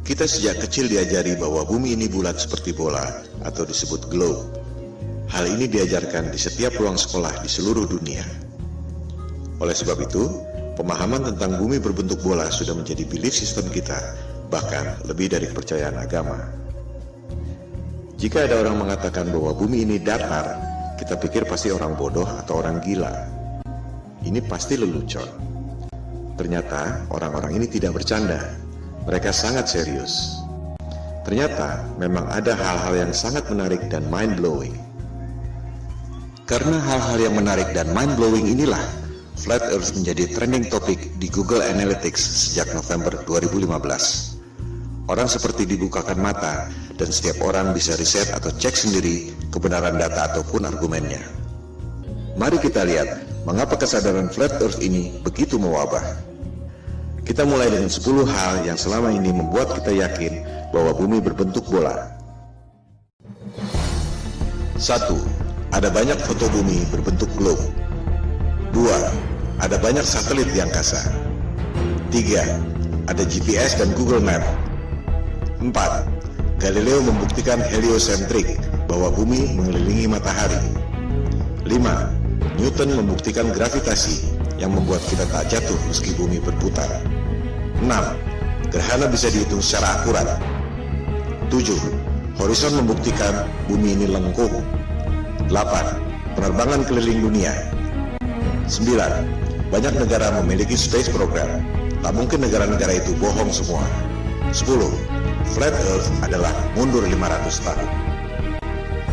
Kita sejak kecil diajari bahwa bumi ini bulat seperti bola atau disebut globe. Hal ini diajarkan di setiap ruang sekolah di seluruh dunia. Oleh sebab itu, pemahaman tentang bumi berbentuk bola sudah menjadi belief system kita, bahkan lebih dari kepercayaan agama. Jika ada orang mengatakan bahwa bumi ini datar, kita pikir pasti orang bodoh atau orang gila. Ini pasti lelucon. Ternyata orang-orang ini tidak bercanda. Mereka sangat serius. Ternyata memang ada hal-hal yang sangat menarik dan mind-blowing. Karena hal-hal yang menarik dan mind-blowing inilah, Flat Earth menjadi trending topic di Google Analytics sejak November 2015. Orang seperti dibukakan mata dan setiap orang bisa riset atau cek sendiri kebenaran data ataupun argumennya. Mari kita lihat mengapa kesadaran Flat Earth ini begitu mewabah. Kita mulai dengan 10 hal yang selama ini membuat kita yakin bahwa bumi berbentuk bola. 1. Ada banyak foto bumi berbentuk globe. 2. Ada banyak satelit di angkasa. 3. Ada GPS dan Google Map. 4. Galileo membuktikan heliosentrik, bahwa bumi mengelilingi matahari. 5. Newton membuktikan gravitasi yang membuat kita tak jatuh meski bumi berputar. 6. Gerhana bisa dihitung secara akurat. 7. Horizon membuktikan bumi ini lengkung. 8. Penerbangan keliling dunia. 9. Banyak negara memiliki space program. Tak mungkin negara-negara itu bohong semua. 10. Flat Earth adalah mundur 500 tahun.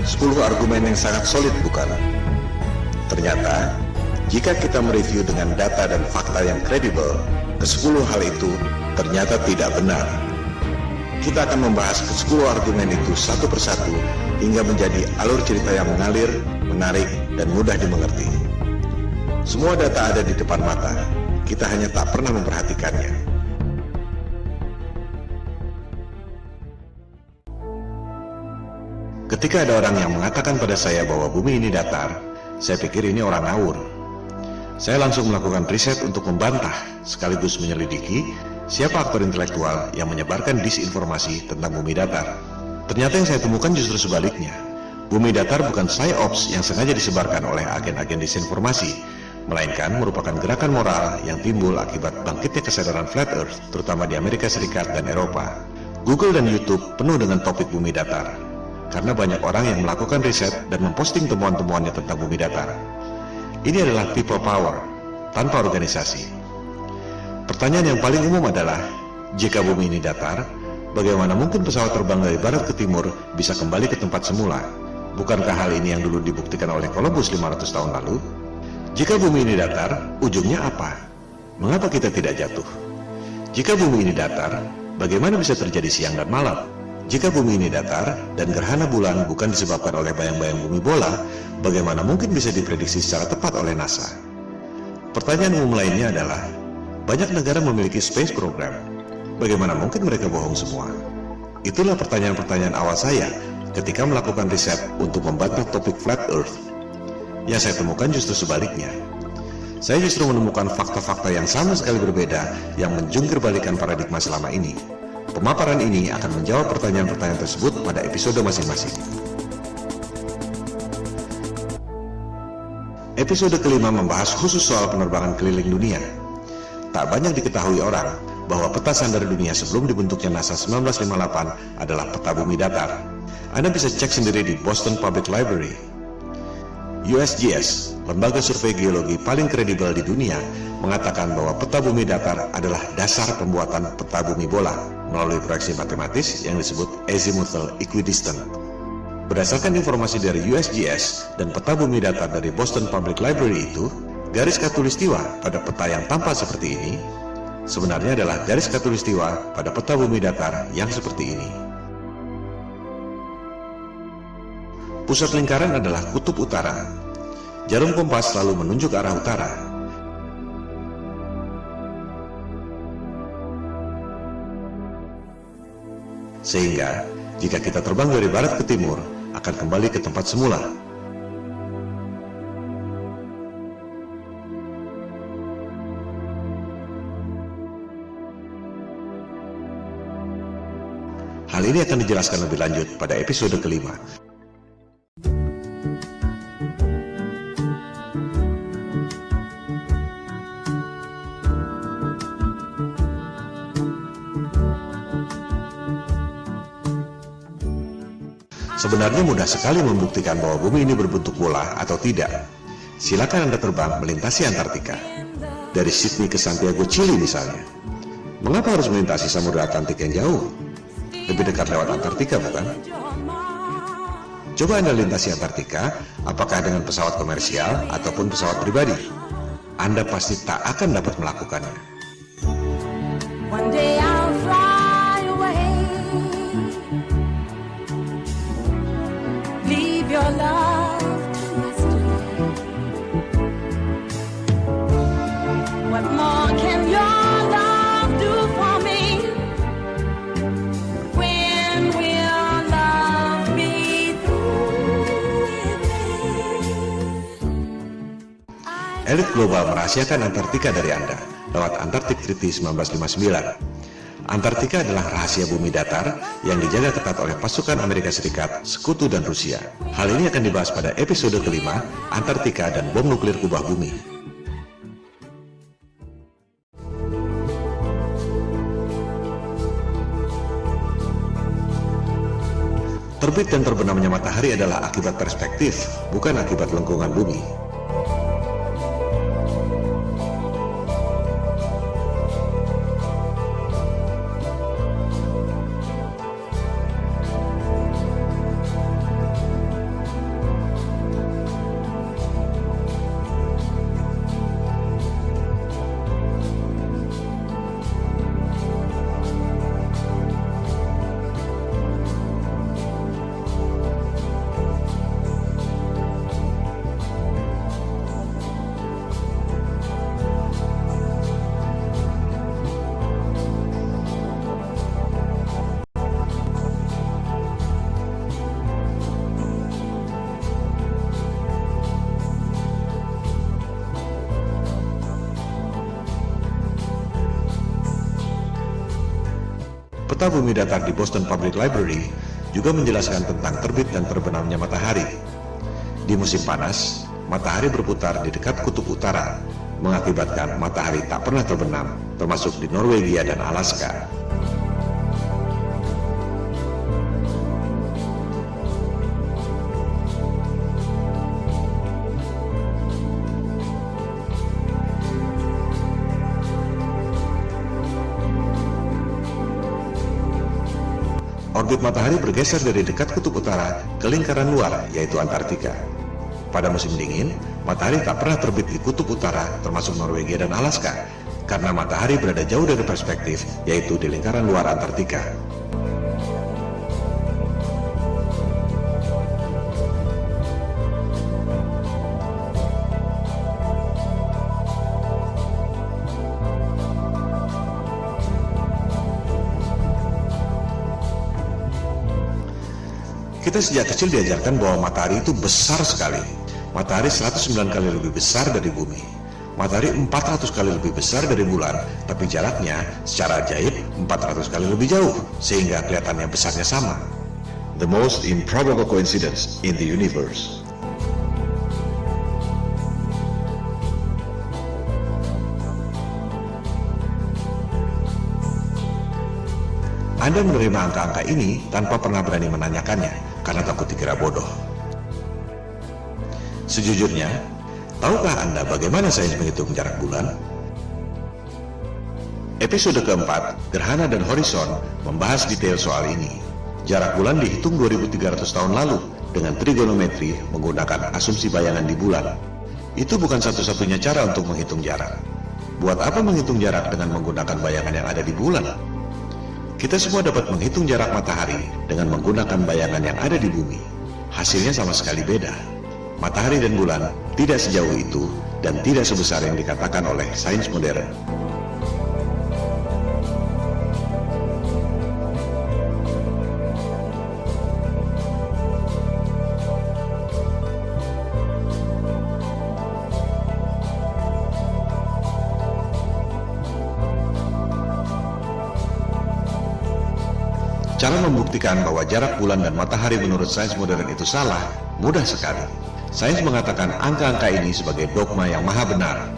10 argumen yang sangat solid, bukan? Ternyata, jika kita mereview dengan data dan fakta yang kredibel, ke-10 hal itu ternyata tidak benar. Kita akan membahas ke-10 argumen itu satu persatu hingga menjadi alur cerita yang mengalir, menarik, dan mudah dimengerti. Semua data ada di depan mata, kita hanya tak pernah memperhatikannya. Ketika ada orang yang mengatakan pada saya bahwa bumi ini datar, saya pikir ini orang ngawur. Saya langsung melakukan riset untuk membantah, sekaligus menyelidiki siapa aktor intelektual yang menyebarkan disinformasi tentang bumi datar. Ternyata yang saya temukan justru sebaliknya. Bumi datar bukan psyops yang sengaja disebarkan oleh agen-agen disinformasi, melainkan merupakan gerakan moral yang timbul akibat bangkitnya kesadaran Flat Earth, terutama di Amerika Serikat dan Eropa. Google dan YouTube penuh dengan topik bumi datar, karena banyak orang yang melakukan riset dan memposting temuan-temuannya tentang bumi datar. Ini adalah people power, tanpa organisasi. Pertanyaan yang paling umum adalah, jika bumi ini datar, bagaimana mungkin pesawat terbang dari barat ke timur bisa kembali ke tempat semula? Bukankah hal ini yang dulu dibuktikan oleh Columbus 500 tahun lalu? Jika bumi ini datar, ujungnya apa? Mengapa kita tidak jatuh? Jika bumi ini datar, bagaimana bisa terjadi siang dan malam? Jika bumi ini datar dan gerhana bulan bukan disebabkan oleh bayang-bayang bumi bola, bagaimana mungkin bisa diprediksi secara tepat oleh NASA? Pertanyaan umum lainnya adalah, banyak negara memiliki space program. Bagaimana mungkin mereka bohong semua? Itulah pertanyaan-pertanyaan awal saya ketika melakukan riset untuk membantah topik Flat Earth. Yang saya temukan justru sebaliknya. Saya justru menemukan fakta-fakta yang sama sekali berbeda yang menjungkir-balikan paradigma selama ini. Pemaparan ini akan menjawab pertanyaan-pertanyaan tersebut pada episode masing-masing. Episode kelima membahas khusus soal penerbangan keliling dunia. Tak banyak diketahui orang bahwa peta sandar dunia sebelum dibentuknya NASA 1958 adalah peta bumi datar. Anda bisa cek sendiri di Boston Public Library. USGS, lembaga survei geologi paling kredibel di dunia, mengatakan bahwa peta bumi datar adalah dasar pembuatan peta bumi bola melalui proyeksi matematis yang disebut azimuthal equidistant. Berdasarkan informasi dari USGS dan peta bumi datar dari Boston Public Library itu, garis khatulistiwa pada peta yang tampak seperti ini sebenarnya adalah garis khatulistiwa pada peta bumi datar yang seperti ini. Pusat lingkaran adalah kutub utara. Jarum kompas selalu menunjuk arah utara. Sehingga, jika kita terbang dari barat ke timur, akan kembali ke tempat semula. Hal ini akan dijelaskan lebih lanjut pada episode kelima. Sebenarnya mudah sekali membuktikan bahwa bumi ini berbentuk bola atau tidak. Silakan Anda terbang melintasi Antartika. Dari Sydney ke Santiago, Chili misalnya. Mengapa harus melintasi Samudra Atlantik yang jauh? Lebih dekat lewat Antartika, bukan? Coba Anda lintasi Antartika, apakah dengan pesawat komersial ataupun pesawat pribadi. Anda pasti tak akan dapat melakukannya. One day I'll fly away. Leave your love to yesterday. What more can your love do for me? When will love be through with me? Elit global merahasiakan Antartika dari Anda lewat Antarctic Treaty 1959. Antartika adalah rahasia bumi datar yang dijaga ketat oleh pasukan Amerika Serikat, Sekutu, dan Rusia. Hal ini akan dibahas pada episode kelima, Antartika dan bom nuklir kubah bumi. Terbit dan terbenamnya matahari adalah akibat perspektif, bukan akibat lengkungan bumi. Peta bumi datar di Boston Public Library juga menjelaskan tentang terbit dan terbenamnya matahari. Di musim panas, matahari berputar di dekat kutub utara, mengakibatkan matahari tak pernah terbenam, termasuk di Norwegia dan Alaska. Orbit matahari bergeser dari dekat kutub utara ke lingkaran luar, yaitu Antartika. Pada musim dingin, matahari tak pernah terbit di kutub utara, termasuk Norwegia dan Alaska, karena matahari berada jauh dari perspektif, yaitu di lingkaran luar Antartika. Kita sejak kecil diajarkan bahwa matahari itu besar sekali. Matahari 109 kali lebih besar dari bumi. Matahari 400 kali lebih besar dari bulan, tapi jaraknya secara ajaib 400 kali lebih jauh, sehingga kelihatannya besarnya sama. The most improbable coincidence in the universe. Anda menerima angka-angka ini tanpa pernah berani menanyakannya, karena takut dikira bodoh. Sejujurnya, tahukah Anda bagaimana sains menghitung jarak bulan? Episode keempat, Gerhana dan Horizon, membahas detail soal ini. Jarak bulan dihitung 2300 tahun lalu dengan trigonometri menggunakan asumsi bayangan di bulan. Itu bukan satu-satunya cara untuk menghitung jarak. Buat apa menghitung jarak dengan menggunakan bayangan yang ada di bulan? Kita semua dapat menghitung jarak matahari dengan menggunakan bayangan yang ada di bumi. Hasilnya sama sekali beda. Matahari dan bulan tidak sejauh itu dan tidak sebesar yang dikatakan oleh sains modern. Cara membuktikan bahwa jarak bulan dan matahari menurut sains modern itu salah, mudah sekali. Sains mengatakan angka-angka ini sebagai dogma yang maha benar.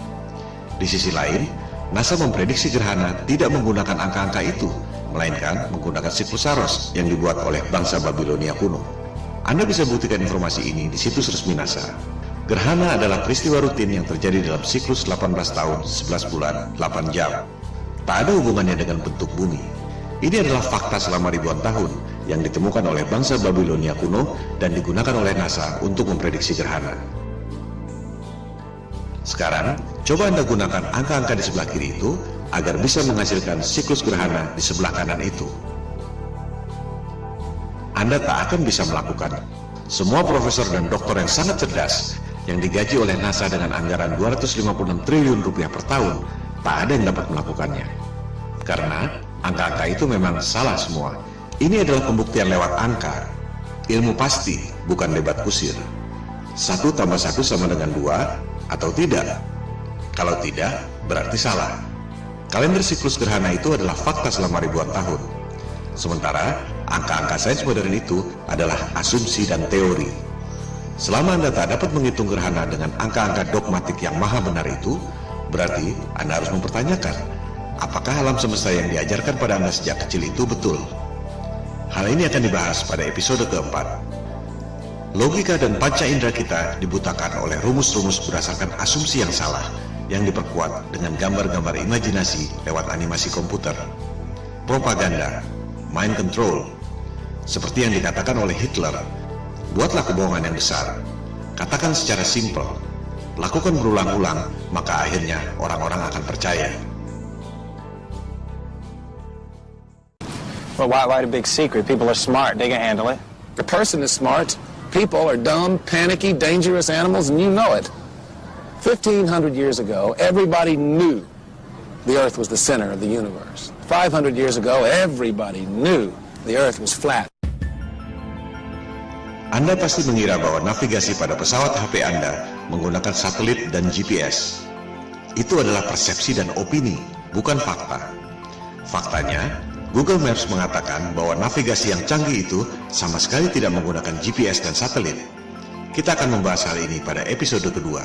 Di sisi lain, NASA memprediksi gerhana tidak menggunakan angka-angka itu, melainkan menggunakan siklus Saros yang dibuat oleh bangsa Babilonia kuno. Anda bisa buktikan informasi ini di situs resmi NASA. Gerhana adalah peristiwa rutin yang terjadi dalam siklus 18 tahun, 11 bulan, 8 jam. Tak ada hubungannya dengan bentuk bumi. Ini adalah fakta selama ribuan tahun yang ditemukan oleh bangsa Babilonia kuno dan digunakan oleh NASA untuk memprediksi gerhana. Sekarang, coba Anda gunakan angka-angka di sebelah kiri itu agar bisa menghasilkan siklus gerhana di sebelah kanan itu. Anda tak akan bisa melakukan. Semua profesor dan doktor yang sangat cerdas yang digaji oleh NASA dengan anggaran 256 triliun rupiah per tahun, tak ada yang dapat melakukannya. Karena angka-angka itu memang salah semua. Ini adalah pembuktian lewat angka. Ilmu pasti, bukan debat kusir. 1 tambah 1 sama dengan 2 atau tidak? Kalau tidak, berarti salah. Kalender siklus gerhana itu adalah fakta selama ribuan tahun. Sementara, angka-angka sains modern itu adalah asumsi dan teori. Selama Anda tak dapat menghitung gerhana dengan angka-angka dogmatik yang maha benar itu, berarti Anda harus mempertanyakan, apakah alam semesta yang diajarkan pada Anda sejak kecil itu betul? Hal ini akan dibahas pada episode keempat. Logika dan panca indera kita dibutakan oleh rumus-rumus berdasarkan asumsi yang salah, yang diperkuat dengan gambar-gambar imajinasi lewat animasi komputer. Propaganda, mind control, seperti yang dikatakan oleh Hitler, buatlah kebohongan yang besar, katakan secara simpel, lakukan berulang-ulang, maka akhirnya orang-orang akan percaya. Well, why the big secret? People are smart. They can handle it. The person is smart. People are dumb, panicky, dangerous animals, and you know it. 1,500 years ago, everybody knew the Earth was the center of the universe. 500 years ago, everybody knew the Earth was flat. Anda pasti mengira bahwa navigasi pada pesawat HP Anda menggunakan satelit dan GPS. Itu adalah persepsi dan opini, bukan fakta. Faktanya, Google Maps mengatakan bahwa navigasi yang canggih itu sama sekali tidak menggunakan GPS dan satelit. Kita akan membahas hal ini pada episode kedua.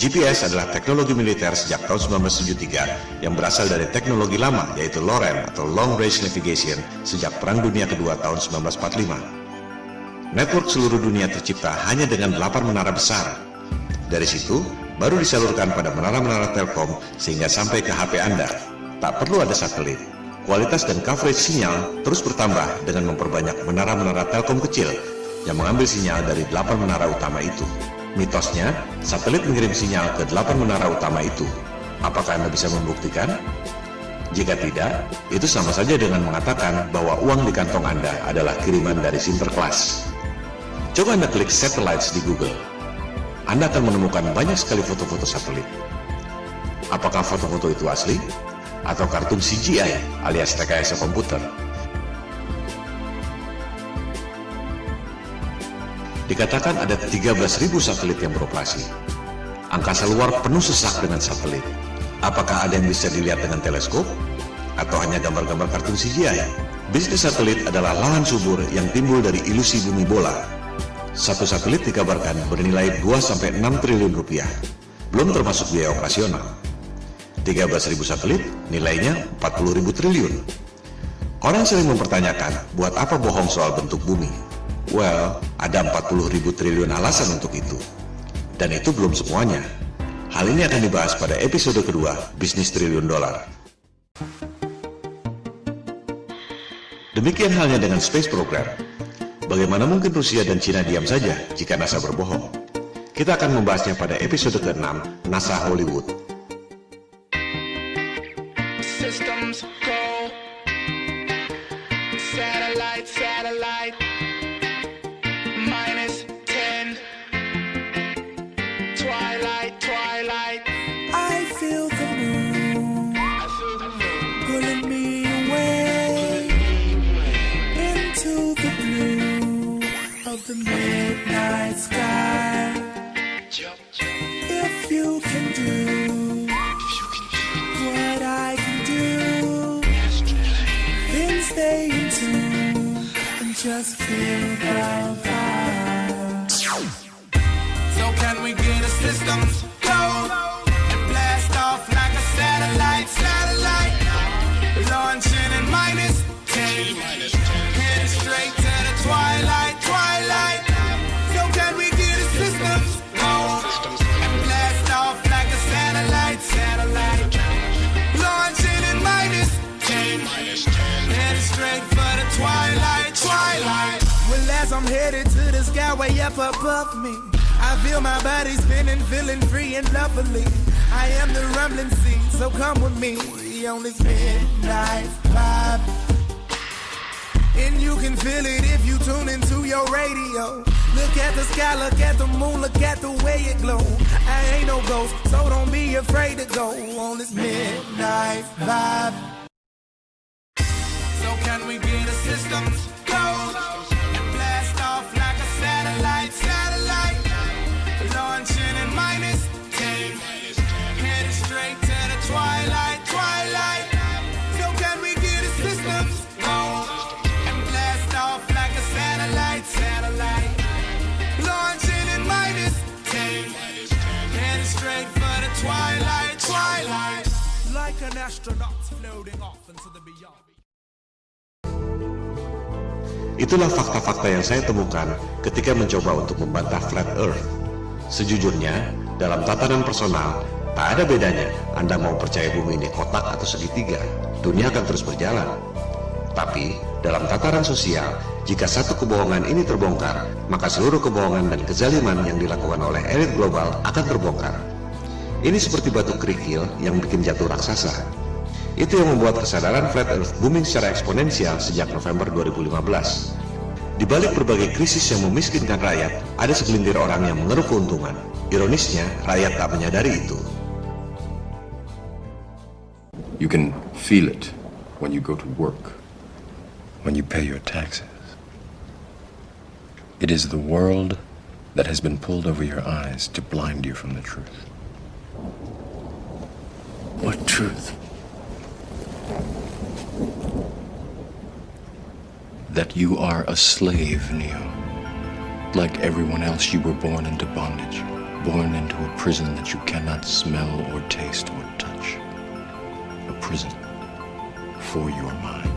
GPS adalah teknologi militer sejak tahun 1973 yang berasal dari teknologi lama, yaitu LORAN atau Long Range Navigation sejak Perang Dunia Kedua tahun 1945. Network seluruh dunia tercipta hanya dengan 8 menara besar. Dari situ, baru disalurkan pada menara-menara Telkom sehingga sampai ke HP Anda. Tak perlu ada satelit. Kualitas dan coverage sinyal terus bertambah dengan memperbanyak menara-menara Telkom kecil yang mengambil sinyal dari 8 menara utama itu. Mitosnya, satelit mengirim sinyal ke 8 menara utama itu. Apakah Anda bisa membuktikan? Jika tidak, itu sama saja dengan mengatakan bahwa uang di kantong Anda adalah kiriman dari Sinterklas. Coba Anda klik satellites di Google. Anda akan menemukan banyak sekali foto-foto satelit. Apakah foto-foto itu asli? Atau kartun CGI alias rekayasa komputer? Dikatakan ada 13.000 satelit yang beroperasi. Angkasa luar penuh sesak dengan satelit. Apakah ada yang bisa dilihat dengan teleskop? Atau hanya gambar-gambar kartun CGI? Bisnis satelit adalah lahan subur yang timbul dari ilusi bumi bola. Satu satelit dikabarkan bernilai 2-6 triliun rupiah, belum termasuk biaya operasional. 13.000 satelit nilainya 40.000 triliun. Orang sering mempertanyakan, buat apa bohong soal bentuk bumi? Well, ada 40.000 triliun alasan untuk itu. Dan itu belum semuanya. Hal ini akan dibahas pada episode kedua, Bisnis Triliun Dolar. Demikian halnya dengan Space Program. Bagaimana mungkin Rusia dan Cina diam saja jika NASA berbohong? Kita akan membahasnya pada episode ke-6, NASA Hollywood. Systems go. Satellite, satellite. -10. Twilight, twilight. I feel the moon pulling me away into the blue of the midnight sky. If you can do what I can do, then stay in tune just feel the vibe. So can we get a systems go and blast off like a satellite, launching in -10, heading straight to the twilight. So can we get a systems go and blast off like a satellite, launching in -10, heading straight for the twilight. Well, as I'm headed to the sky way up above me, I feel my body spinning, feeling free and lovely. I am the rumbling sea, so come with me on this midnight vibe. And you can feel it if you tune into your radio. Look at the sky, look at the moon, look at the way it glow. I ain't no ghost, so don't be afraid to go on this midnight vibe. So can we get a systems go and blast off like a satellite, launching in -10, heading straight to the twilight. So can we get a systems go and blast off like a satellite, launching in -10, heading straight for the twilight. Like an astronaut floating off into the beyond. Itulah fakta-fakta yang saya temukan ketika mencoba untuk membantah Flat Earth. Sejujurnya, dalam tatanan personal, tak ada bedanya Anda mau percaya bumi ini kotak atau segitiga, dunia akan terus berjalan. Tapi, dalam tataran sosial, jika satu kebohongan ini terbongkar, maka seluruh kebohongan dan kezaliman yang dilakukan oleh elit global akan terbongkar. Ini seperti batu kerikil yang bikin jatuh raksasa. Itu yang membuat kesadaran Flat Earth booming secara eksponensial sejak November 2015. Di balik berbagai krisis yang memiskinkan rakyat, ada segelintir orang yang mengeruk keuntungan. Ironisnya, rakyat tak menyadari itu. You can feel it when you go to work, when you pay your taxes. It is the world that has been pulled over your eyes to blind you from the truth. What truth? That you are a slave, Neo. Like everyone else, you were born into bondage, born into a prison that you cannot smell or taste or touch. A prison for your mind.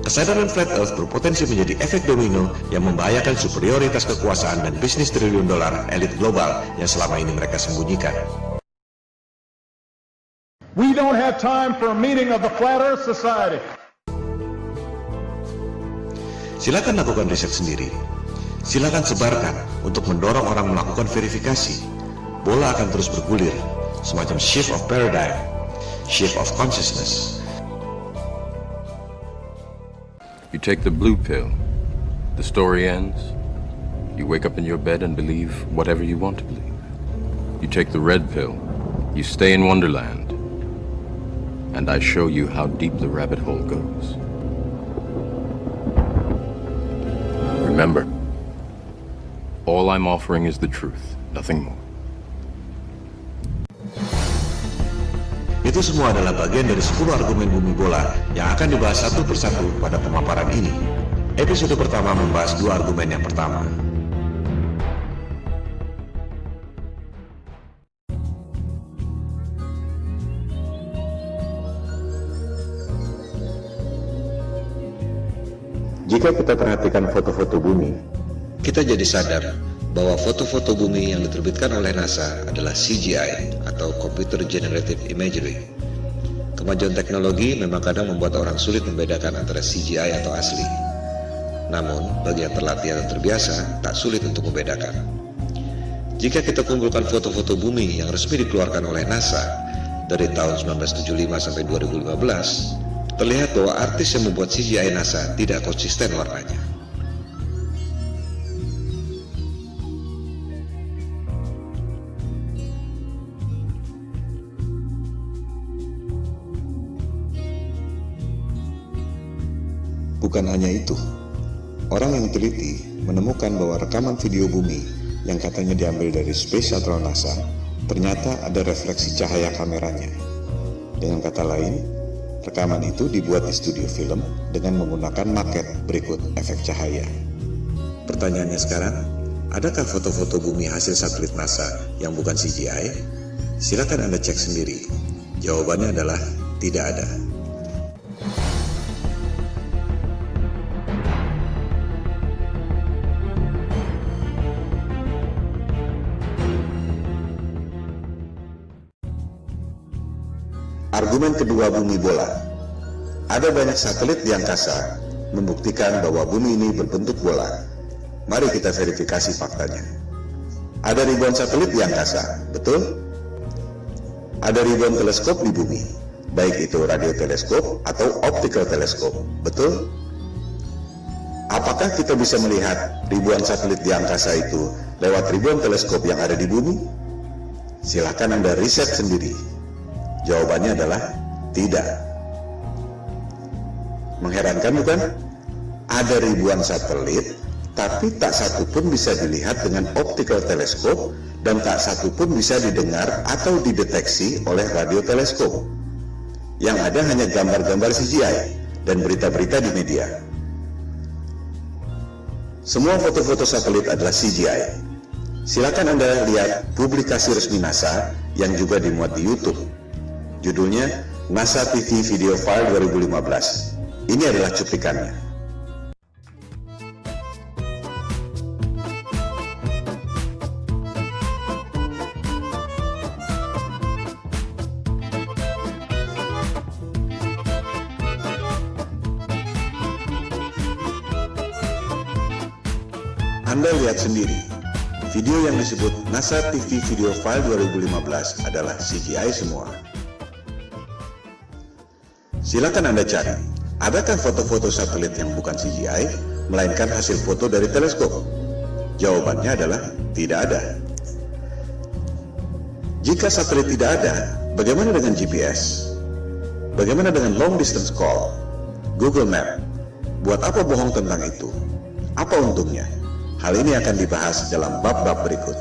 Kesadaran Flat Earth berpotensi menjadi efek domino yang membahayakan superioritas kekuasaan dan bisnis triliun dolar elit global yang selama ini mereka sembunyikan. We don't have time for a meeting of the Flat Earth Society. Silakan lakukan riset sendiri. Silakan sebarkan untuk mendorong orang melakukan verifikasi. Bola akan terus bergulir, semacam shift of paradigm, shift of consciousness. You take the blue pill, the story ends. You wake up in your bed and believe whatever you want to believe. You take the red pill, you stay in Wonderland, and I show you how deep the rabbit hole goes. Remember, all I'm offering is the truth, nothing more. Itu semua adalah bagian dari 10 argumen bumi bola yang akan dibahas satu persatu pada pemaparan ini. Episode pertama membahas 2 argumen yang pertama. Jika kita perhatikan foto-foto bumi, kita jadi sadar bahwa foto-foto bumi yang diterbitkan oleh NASA adalah CGI atau Computer Generated Imagery. Kemajuan teknologi memang kadang membuat orang sulit membedakan antara CGI atau asli. Namun, bagi yang terlatih atau terbiasa, tak sulit untuk membedakan. Jika kita kumpulkan foto-foto bumi yang resmi dikeluarkan oleh NASA dari tahun 1975 sampai 2015, terlihat bahwa artis yang membuat CGI NASA tidak konsisten warnanya. Bukan hanya itu, orang yang teliti menemukan bahwa rekaman video bumi yang katanya diambil dari Space Shuttle NASA ternyata ada refleksi cahaya kameranya. Dengan kata lain, Rekaman itu dibuat di studio film dengan menggunakan maket berikut efek cahaya. Pertanyaannya sekarang, adakah foto-foto bumi hasil satelit NASA yang bukan CGI? Silakan Anda cek sendiri. Jawabannya adalah tidak ada. Argumen kedua bumi bola. Ada banyak satelit di angkasa membuktikan bahwa bumi ini berbentuk bola. Mari kita verifikasi faktanya. Ada ribuan satelit di angkasa, betul? Ada ribuan teleskop di bumi, baik itu radioteleskop atau optical teleskop, betul? Apakah kita bisa melihat ribuan satelit di angkasa itu lewat ribuan teleskop yang ada di bumi? Silakan Anda riset sendiri. Jawabannya adalah tidak. Mengherankan bukan? Ada ribuan satelit, tapi tak satu pun bisa dilihat dengan optical teleskop dan tak satu pun bisa didengar atau dideteksi oleh radioteleskop. Yang ada hanya gambar-gambar CGI dan berita-berita di media. Semua foto-foto satelit adalah CGI. Silakan Anda lihat publikasi resmi NASA yang juga dimuat di YouTube. Judulnya NASA TV Video File 2015. Ini adalah cuplikannya. Anda lihat sendiri, video yang disebut NASA TV Video File 2015 adalah CGI semua. Silakan Anda cari, adakah foto-foto satelit yang bukan CGI, melainkan hasil foto dari teleskop? Jawabannya adalah tidak ada. Jika satelit tidak ada, bagaimana dengan GPS? Bagaimana dengan long distance call? Google Map? Buat apa bohong tentang itu? Apa untungnya? Hal ini akan dibahas dalam bab-bab berikut.